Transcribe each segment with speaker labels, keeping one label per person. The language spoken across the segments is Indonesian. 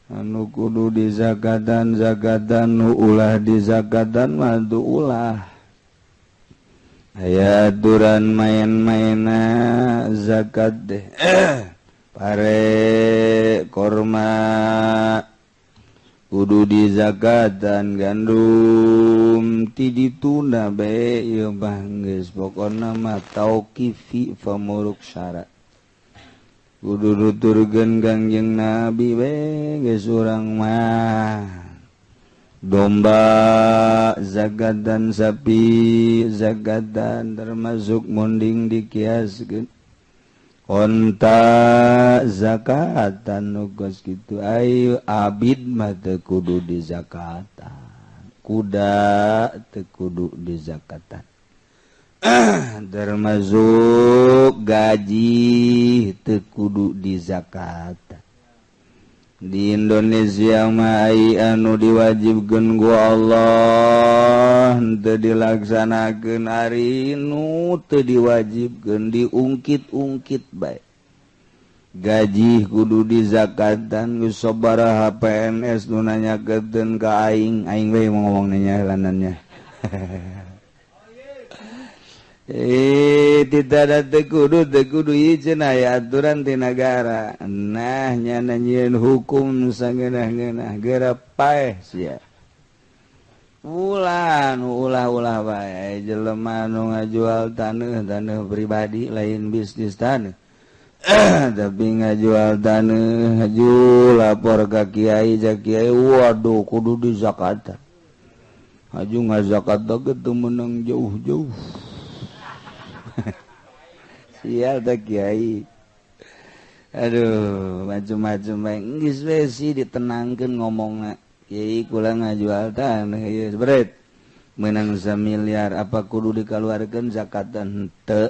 Speaker 1: anu kudu di zakatan nu ulah di zakatan madu ulah aya aturan main-maina zakat deh pare korma kudu di zakatan gandum ti ditunda bae ieu mah geus pokona mah tauqifi famuruk syarat kudu nuturkeun Kangjeng Nabi bae geus urang mah domba zakatan sapi zakatan termasuk munding dikiaskeun onta zakatan nugas gitu ayo abid mah teu kudu di zakatan kuda teu kudu di zakatan termasuk gaji teu kudu di zakatan di Indonesia mah anu diwajibkeun ku Allah teu dilaksanakeun ari nu teu diwajibkeun diungkit-ungkit bae gaji kudu di zakatan geus sabaraha PNS nu nanyakeun ka aing we ngomong nanya lanannya tidak teu kudu ieu cenah aya aturan ti nagara nah nyana nyieun hukum sangeunah-ngeunah geura paeh sia ulah bae jelema nu ngajual taneuh pribadi lain bisnis taneuh tapi ngajual taneuh haju lapor ka kiai waduh kudu di zakatan haju ngazakat ge teu meunang jauh-jauh sial tak kiai aduh macam-macam bae geus we sih ditenangkeun ngomongna kiai kula ngajual taneuh ieu bret meunang 1 miliar apa kudu dikaluarkeun zakatan henteu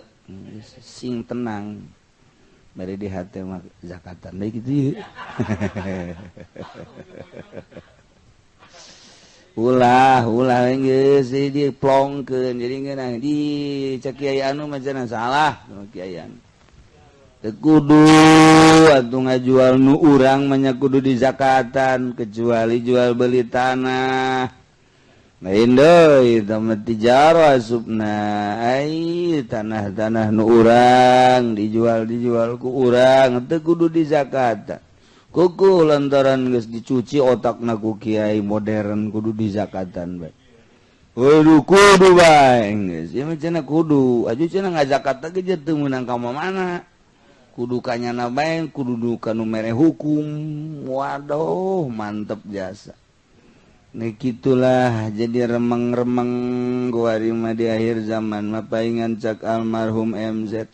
Speaker 1: sing tenang bari di hate mah zakatan deui kitu ieu ulah geus diplongkeun jadi ngeunah di cek kiai anu mah cenah salah kiai anu teu kudu atuh ngajual nu urang mah nya kudu di zakatan kecuali jual beli tanah lain deui eta mah tijarah asupna ai tanah-tanah nu urang dijual ku urang teu kudu di zakatan kuku lantaran geus dicuci otakna ku kiai modern kudu di zakatan bae. Waduh kudu bae geus. Ya mah cenah kudu, aju cenah ngazakat ge teu meunang ka mana. Kudu kanyana bae, kudu ka nu mere hukum. Waduh, mantep jasa. Nah gitulah jadi remeng-remeng kuari mah di akhir zaman mah paingan cak almarhum MZ.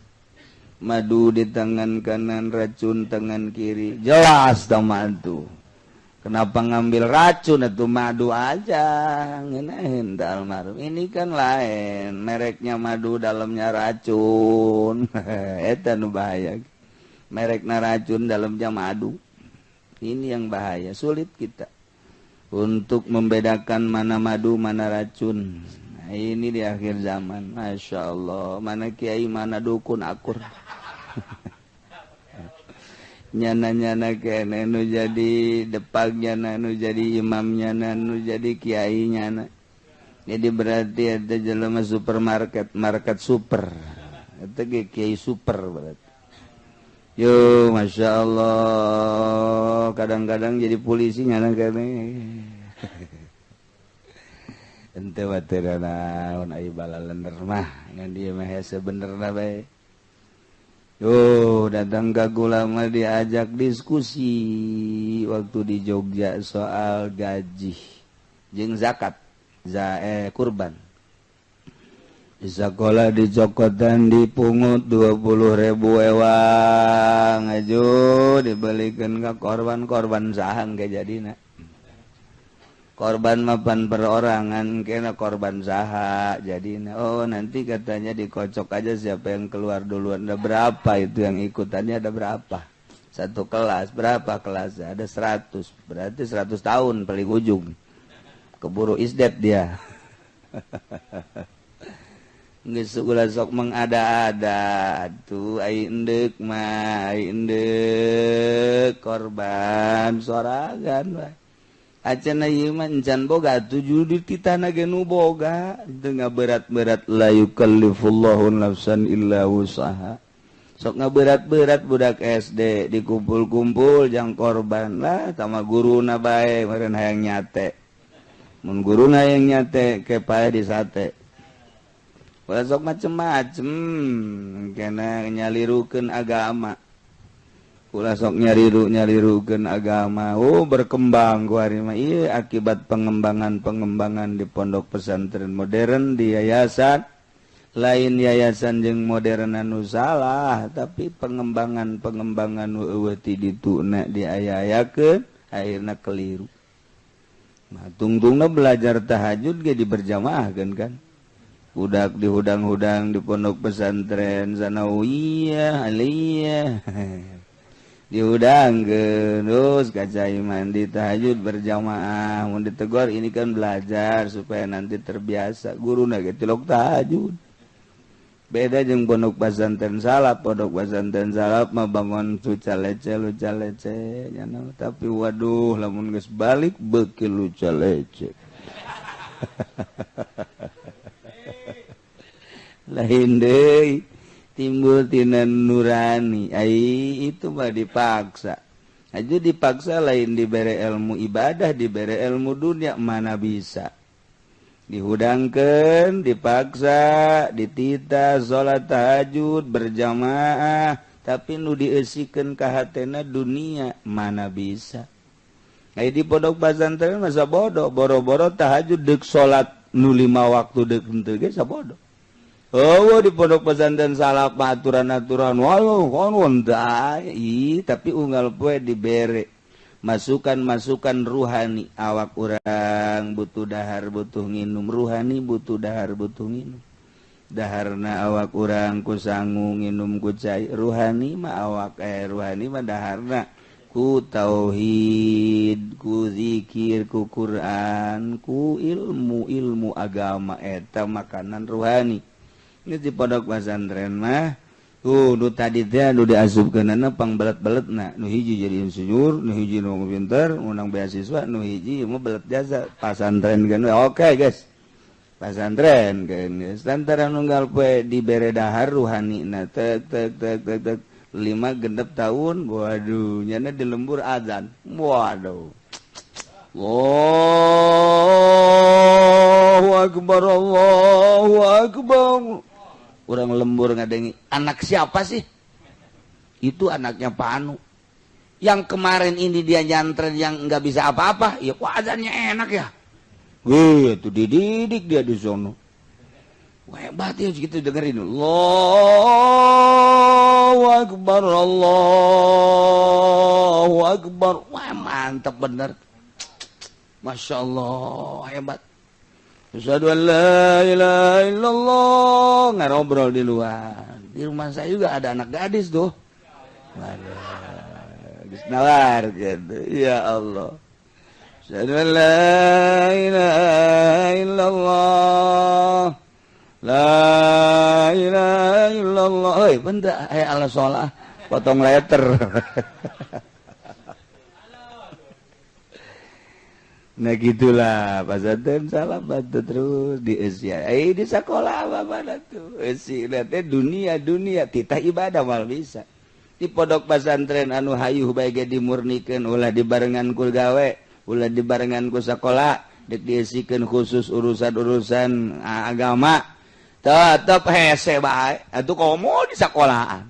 Speaker 1: Madu di tangan kanan, racun tangan kiri. Jelas sama itu. Kenapa ngambil racun itu madu aja? Ngenahin almarhum. Ini kan lain. Mereknya madu, dalamnya racun. Eta nu bahaya. Mereknya racun, dalamnya madu. Ini yang bahaya. Sulit kita untuk membedakan mana madu, mana racun. Nah, ini di akhir zaman. Masya Allah. Mana kiai, mana dukun akur. Nyana-nyana kene nu jadi depagnya nu jadi imamnya nu jadi kiainya jadi berarti ada jelema supermarket market super itu kiai super berarti yo masya Allah kadang-kadang jadi polisi nyana kene ente watera naon ai balalener mah ngan dieu mah hese benerna bae. Datang ke ulama diajak diskusi waktu di Jogja soal gaji jeung zakat kurban. Di sekolah di cokotan dipungut 20.000 ewang aju dibelikan ke korban sahang ke jadina. Korban mapan perorangan kena korban saha jadinya nanti katanya dikocok aja siapa yang keluar duluan ada berapa itu yang ikutannya ada berapa satu kelas berapa kelasnya ada 100 berarti 100 tahun paling ujung keburu isdet dia geus ulah sok mengada-ada atuh ai endek mah ai endek korban soragan wae acenna ieu mah encan boga tujuh di titana ge nu boga teu ngaberat-berat la yukallifullahu nafsan illa wusaha sok ngaberat-berat budak SD dikumpul-kumpul jang korban lah tama guruna bae meureun hayang nyate mun guruna hayang nyate ke pae di sate ulah sok macem-macem kena nyalirukeun agama ulah sok nyalirukeun agama berkembang ku ari mah ieu akibat pengembangan di pondok pesantren modern di yayasan lain yayasan jeung modern anu salah tapi pengembangan eueuh ti dituna diaya-ayakeun akhirna keliru nah tungtungna belajar tahajud ge diberjamaahkeun kan budak di hudang-hudang di pondok pesantren sanawiyah aliyah dihudangkeun terus kaca iman di tahajud berjamaah mun ditegor ini kan belajar supaya nanti terbiasa guruna ge tilok tahajud beda jeung pondok pesantren salap mah bangun luca lece nya tapi waduh lamun geus balik beuki luca lece lain deui timbul tina nurani ai itu mah dipaksa aja dipaksa lain dibere ilmu ibadah dibere ilmu dunia mana bisa dihudangkeun dipaksa ditita salat tahajud berjamaah tapi nu dieusikeun ka hatena dunia mana bisa ai di pondok pesantren masa bodoh boro-boro tahajud deuk salat nu 5 waktu deuk henteu ge sabodo di pondok pesantren salah aturan-aturan waduh kon tapi unggal poe dibere masukan ruhani awak urang butuh dahar butuh nginum ruhani butuh dahar butuh nginum daharna awak urang ku sangu nginum ku cai ruhani mah awak ruhani mah daharna ku tauhid ku zikir ku Quran ku ilmu agama eta makanan ruhani ini di pondok pesantren mah nu tadi teh nu diasupkeunana pangbelet-beletna nu hiji jadi insinyur nu hiji nu pinter menang beasiswa nu hiji mah belet jasa pesantren kan oke guys pesantren kan lantaran nunggal poe dibere dahar ruhanina tek 5 genep tahun waduh nyana di lembur azan waduh Allahu akbar urang lembur ngadengi anak siapa sih itu anaknya Pak Anu yang kemarin ini dia nyantren yang nggak bisa apa-apa ya kok azannya enak ya itu dididik dia di sono wah hebat ya gitu dengerin Allahu akbar wah mantap bener Masya Allah hebat Asyhadu an la ilaha illallah ngobrol di luar. Di rumah saya juga ada anak gadis tuh. Waduh, nawar gitu. Ya Allah. Asyhadu an la ilaha illallah. La ilaha illallah. Oi, bentar ala sholah potong letter. Nah gitulah pesantren salah bantu terus di Asia. Di sekolah apa tuh? Esi nanti dunia titah ibadah mal bisa. Di pondok pesantren anu hayuh bae ge dimurnikeun ulah dibarengan ku gawe, ulah dibarengan ku sekolah, dek diesikeun khusus urusan agama. Tetep hese bae. Atuh komo di sekolahan.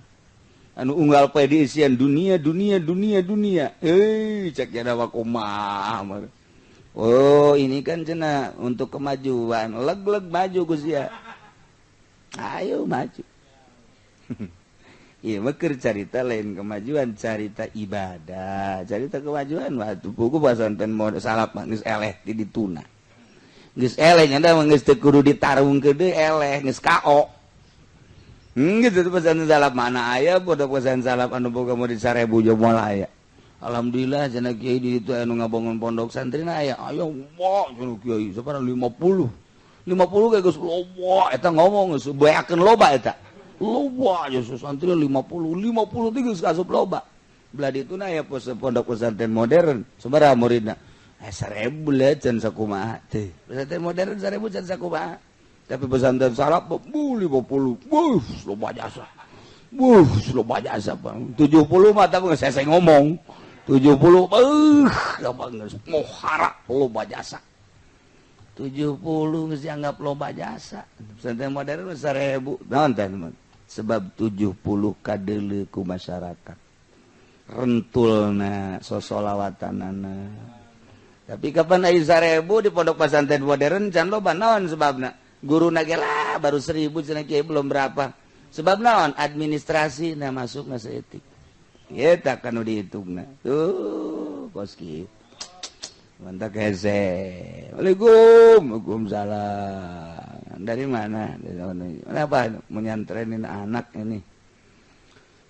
Speaker 1: Anu unggal poe diisian dunia. Cek jana kumaha. Oh ini kan cenah untuk kemajuan leg maju Gus ya ayo maju iya mekir carita lain kemajuan carita ibadah carita kemajuan waktu buku pesantren mau salap geus eleh di dituna geus eleh nyanda geus teu kudu ditarungkeun deui eleh geus KO gitu pesantren salap mana aya pondok pesantren salap anu boga mau di Sarebu Jomoal aya alhamdulillah cenah kiai di ditu anu ngabangun pondok santri aya ayo wah cenah kiai sabarang 50 50 kayak geus loba eta ngomong geus bayakeun loba eta. Loba aja santri 50 teh geus asup loba. Belah dituna aya pondok pesantren modern. Sabaraha muridna? 1000 lah can sakumaha teh. Pesantren modern 1000 can sakumaha. Tapi pesantren salaf 50. Loba jasa. Loba jasa Bang. 70 mah tapi geus saya ngomong. 70 loba geus mohara loba jasa. 70 geus dianggap loba jasa. Pesantren modern 1000. Naon teh teman? Sebab 70 kadeuleu ku masyarakat. Rentulna sosolawatanana. Tapi kapan aya 1000 di pondok pesantren modern can loba naon sebabna? Guruna ge lah baru 1000 cenah kiai belum berapa. Sebab naon? Administrasi na masuk na saeutik. Eta kanu dihitungna. Tuh, bos kieu. Mantap hese. Waalaikumsalam. Dari mana? Kenapa menyantrenin anak ini?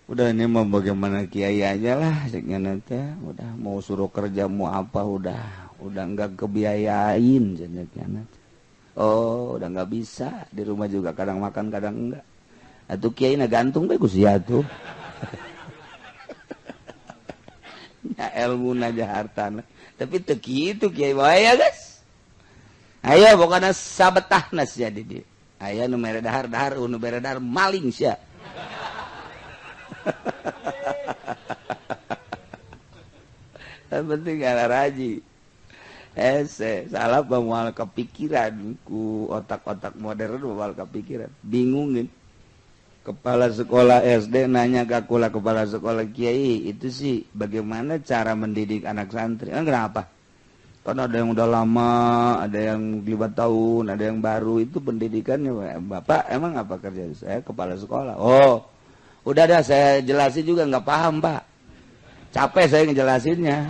Speaker 1: Udah ini mau bagaimana kiai aja lah, nanti udah mau suruh kerja mau apa udah enggak kebiayain nanti. Oh, udah enggak bisa di rumah juga kadang makan kadang enggak. Atuh kiai na gantung bagus ya tuh. Ya ilmu aja hartana. Tapi teu kitu kiai wae ya guys. Aya pokona sabetahna sia di dieu. Aya nu mere dahar-dahar, nu mere dahar maling sia. Yang penting ala raji. Salah bamual kepikiran ku otak-otak modern bamual kepikiran. Bingungin. Kepala sekolah SD nanya ke kepala sekolah kiai, itu sih bagaimana cara mendidik anak santri? Kenapa? Karena ada yang udah lama, ada yang 5 tahun, ada yang baru. Itu pendidikannya. Bapak emang apa kerja? Saya kepala sekolah. Oh, udah dah saya jelasin juga nggak paham Pak. Capek saya ngejelasinnya.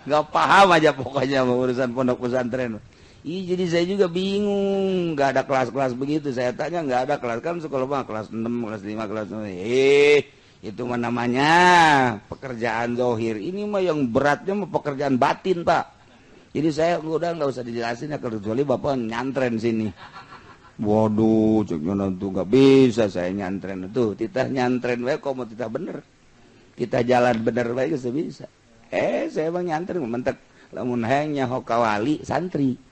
Speaker 1: Nggak paham aja pokoknya urusan pondok pesantren. Ih, jadi saya juga bingung. Nggak ada kelas-kelas begitu. Saya tanya nggak ada kelas. Kan sekolah mah kelas 6, kelas 5, kelas 6. Itu mah namanya pekerjaan zohir. Ini mah yang beratnya mah pekerjaan batin Pak. Jadi saya udah nggak usah dijelasin ya, kecuali Bapak nyantren sini. Waduh, ceknya nanti nggak bisa saya nyantren itu. Kita nyantren wae kok mau kita bener. Kita jalan bener wae bisa bisa. Saya bang nyantren mentek lamun hayang nyaho ka wali santri.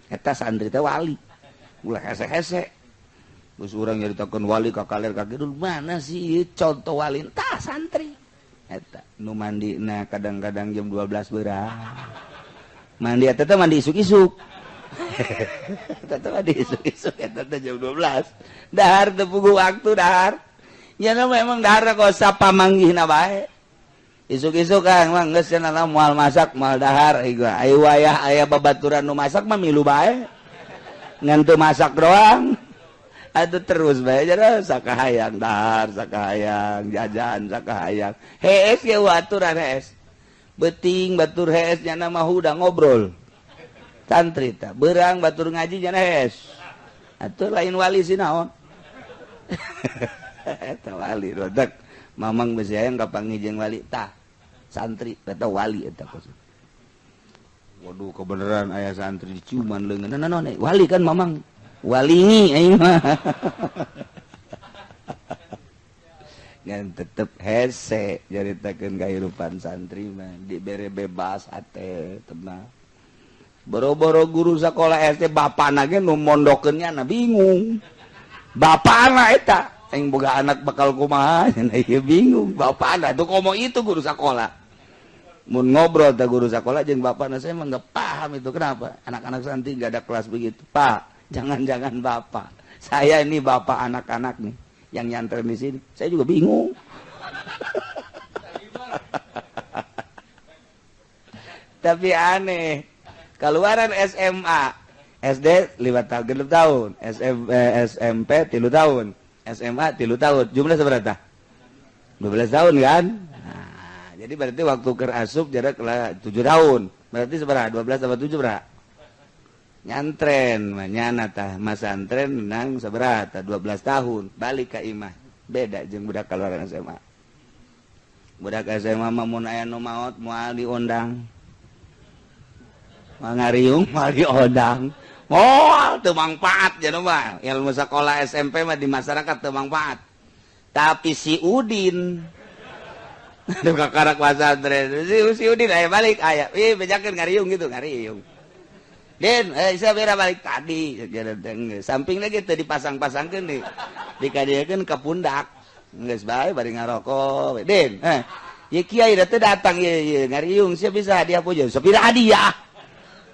Speaker 1: Eta santri teh wali. Ulah hese-hese. Terus orang nyaritakeun wali ka kaler ka kidul mana sih contoh wali tah santri. Eta nu mandina kadang-kadang jam 12 beurang. Mandi eta teh mandi isuk-isuk. Eta teh mandi isuk-isuk eta teh jam 12. Dahar teu puguh waktu dahar. Nya memang dahar kok sapa manggihna bae. Isuk-isuk kan mah geus cenah moal masak moal dahar aya wayah aya babaturan nu masak mah milu bae. Ngan teu masak doang. Aduh terus bae aja sakahayang dahar, sakahayang jajan, sakahayang. Hees ya aturan hees. Beting batur hees nya nama huda ngobrol. Santri tah, beurang batur ngaji nya hees. Atuh lain wali sih naon. Eta wali rodak. Mamang besi hayang kapanggih jeung wali tah. Santri eta wali eta kos. Waduh kebenaran aya santri ciuman leungeun. Naon wali kan mamang. Wali aing mah. Ngan tetep hese nyaritakeun kahirupan santri mah dibere bebas hate tenang. Boro-boro guru sakolah SD bapana ge nu mondokeun nya bingung. Bapana eta aing boga anak bakal kumaha nya ieu bingung. Bapana tuh komo itu guru sakolah. Mun ngobrol teh guru sakolah jeung bapana saya mah enggak paham itu kenapa. Anak-anak santri enggak ada kelas begitu. Pak, jangan-jangan bapak. Saya ini bapak anak-anak nih yang nyanter di sini. Saya juga bingung. Tapi aneh. Keluaran SMA, SD 5 tahun, SMP 3 tahun, SMA 3 tahun. Jumlah seberapa? 12 tahun kan? Nah, jadi berarti waktu kerasup jarak 7 tahun. Berarti seberapa? 12 tambah 7 berapa? Nyantren nyana tah masa antren menang seberapa 12 tahun balik ke imah beda jeung budak keluaran SMA. Budak SMA mah mun aya nu maot moal diundang ngariung mali odang moal teu mangpaat cenah mah ilmu sekolah SMP mah di masyarakat teu mangpaat tapi si Udin aduh kakarak pasantren si Udin aya balik aya bejakeun ngariung gitu ngariung Den isa bera balik tadi samping lagi teu dipasang-pasangkeun dikadieukeun ka pundak geus bae bari ngarokok Den ye kiai teh datang ye ngariung sia bisa hadiah puja sapira hadiah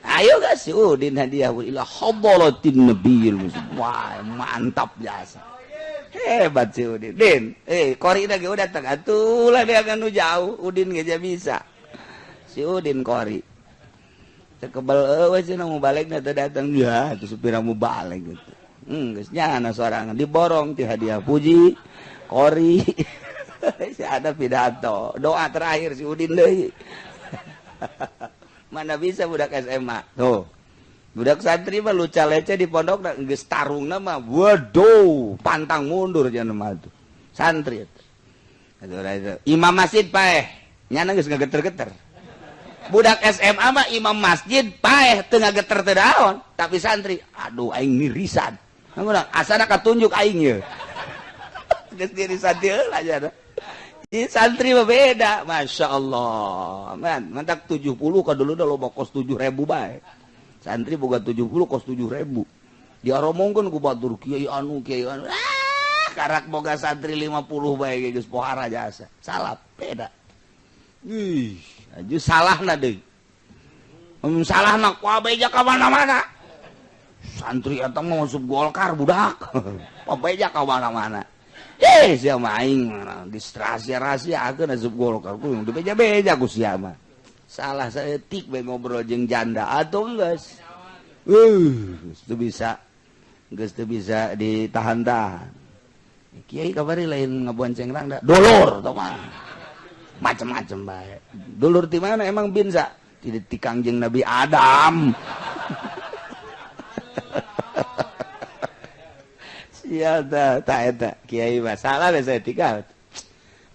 Speaker 1: ayo guys si Udin hadiah ila hadratin nabiyil muslim wah mantap biasa hebat si Udin Den kori lagi udah datang atuh lah dia kan jauh Udin geus bisa si Udin kori kebal eueuh cenah mau balikna teh datang ya atuh supira mau balik gitu geus nyana sorangan diborong ti hadiah puji kori si ada pidato doa terakhir si Udin deui mana bisa budak SMA tuh budak santri mah luca lece di pondok geus tarungna mah waduh pantang mundur cenah mah tuh santri itu imam masjid paeh nyana geus ngageter-geter budak SMA mah imam masjid paeh teu ngageter teu daon tapi santri aduh aing mirisan asana katunjuk aing ye geus dirisan deul aja di santri mah beda Masya Allah man mantak 70 ka dulu dah loba kos 7.000 bae santri boga 70 kos 7.000 diaromongkeun ku batur kiai anu karak boga santri 50 bae geus pohara jasa salap beda ih aju salahna deui salahna ku abeja ka mana-mana santri eta mah masuk Golkar budak abeja ka mana-mana sia mah aing rahasia-rahasiakeun asup Golkar ku dibeja-beja ku sia mah salah saeutik bae ngobrol jeung janda atuh geus teu bisa geus teu bisa ditahan-tahan kiai kabari lain ngabonceng rangda dulur tah mah macem-macem bae dulur ti mana emang binsa ti Kangjeng Nabi Adam ya tak eta kiai masalah saya tinggal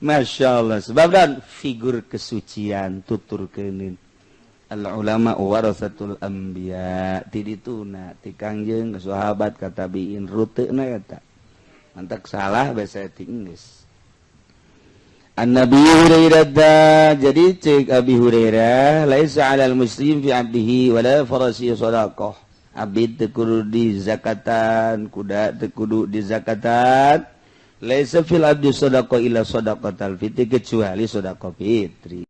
Speaker 1: Masya Allah sebab dan figur kesucian tuturkeun al ulama warasatul anbiya ti dituna ti Kangjeng sahabat ka tabiin ruteuna eta mantak salah basa geus An Nabi Hurairah jadi cek Abi Hurairah laisa 'alal muslim fi 'abdihi wala farasi shadaqah abid teu kudu di zakatan kuda teu kudu di zakatan laisa fil abdi shadaqah illa shadaqatal fitri kecuali shadaqah fitri